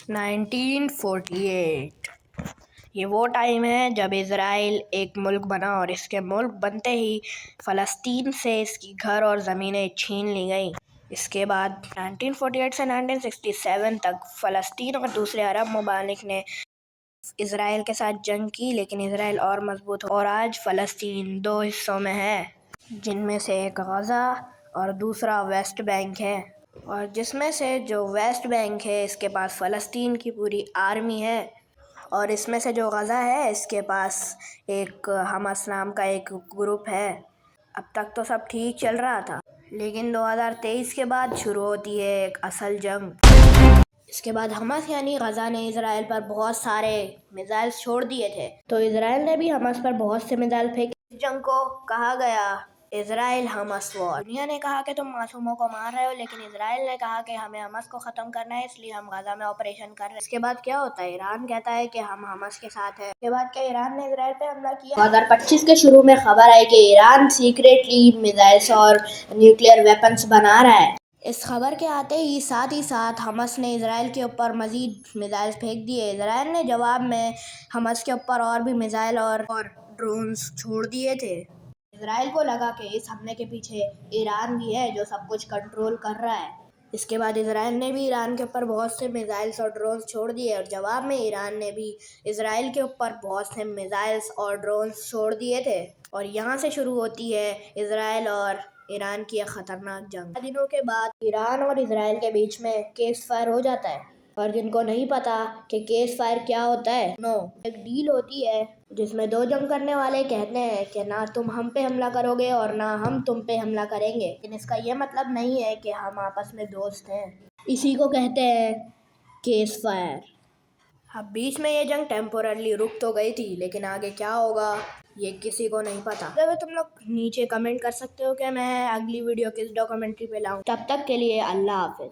1948 یہ وہ ٹائم ہے جب اسرائیل ایک ملک بنا اور اس کے ملک بنتے ہی فلسطین سے اس کی گھر اور زمینیں چھین لی گئیں۔ اس کے بعد 1948 سے 1967 تک فلسطین اور دوسرے عرب ممالک نے اسرائیل کے ساتھ جنگ کی، لیکن اسرائیل اور مضبوط ہو اور آج فلسطین دو حصوں میں ہے، جن میں سے ایک غزہ اور دوسرا ویسٹ بینک ہے، اور جس میں سے جو ویسٹ بینک ہے اس کے پاس فلسطین کی پوری آرمی ہے، اور اس میں سے جو غزہ ہے اس کے پاس ایک حماس نام کا ایک گروپ ہے۔ اب تک تو سب ٹھیک چل رہا تھا، لیکن 2023 کے بعد شروع ہوتی ہے ایک اصل جنگ۔ اس کے بعد حماس یعنی غزہ نے اسرائیل پر بہت سارے میزائل چھوڑ دیے تھے، تو اسرائیل نے بھی حماس پر بہت سے میزائل پھینکے۔ اس جنگ کو کہا گیا اسرائیل حماس وار۔ دنیا نے کہا کہ تم معصوموں کو مار رہے ہو، لیکن اسرائیل نے کہا کہ ہمیں حماس کو ختم کرنا ہے، اس لیے ہم غزہ میں آپریشن کر رہے ہیں۔ اس کے بعد کیا ہوتا ہے؟ ایران کہتا ہے کہ ہم حماس کے ساتھ ہیں۔ اس کے بعد کیا ایران نے اسرائیل پہ حملہ کیا؟ 2025 کے شروع میں خبر آئی کہ ایران سیکریٹلی میزائلز اور نیوکلیئر ویپنز بنا رہا ہے۔ اس خبر کے آتے ہی ساتھ حماس نے اسرائیل کے اوپر مزید میزائل پھینک دیے۔ اسرائیل نے جواب میں حماس کے اوپر اور بھی میزائل اور ڈرونز چھوڑ دیے تھے۔ اسرائیل کو لگا کہ اس حملے کے پیچھے ایران بھی ہے جو سب کچھ کنٹرول کر رہا ہے۔ اس کے بعد اسرائیل نے بھی ایران کے اوپر بہت سے میزائلز اور ڈرونز چھوڑ دیے، اور جواب میں ایران نے بھی اسرائیل کے اوپر بہت سے میزائلز اور ڈرونز چھوڑ دیے تھے، اور یہاں سے شروع ہوتی ہے اسرائیل اور ایران کی ایک خطرناک جنگ۔ دنوں کے بعد ایران اور اسرائیل کے بیچ میں کیس فائر ہو جاتا ہے، اور جن کو نہیں پتا کہ کیس فائر کیا ہوتا ہے، ایک ڈیل ہوتی ہے جس میں دو جنگ کرنے والے کہتے ہیں کہ نہ تم ہم پہ حملہ کرو گے اور نہ ہم تم پہ حملہ کریں گے، لیکن اس کا یہ مطلب نہیں ہے کہ ہم آپس میں دوست ہیں۔ اسی کو کہتے ہیں کیس فائر۔ اب بیچ میں یہ جنگ ٹیمپوررلی رک تو گئی تھی، لیکن آگے کیا ہوگا یہ کسی کو نہیں پتا۔ اگر تم لوگ نیچے کمنٹ کر سکتے ہو کہ میں اگلی ویڈیو کس ڈاکومنٹری پہ لاؤں۔ تب تک کے لیے اللہ حافظ۔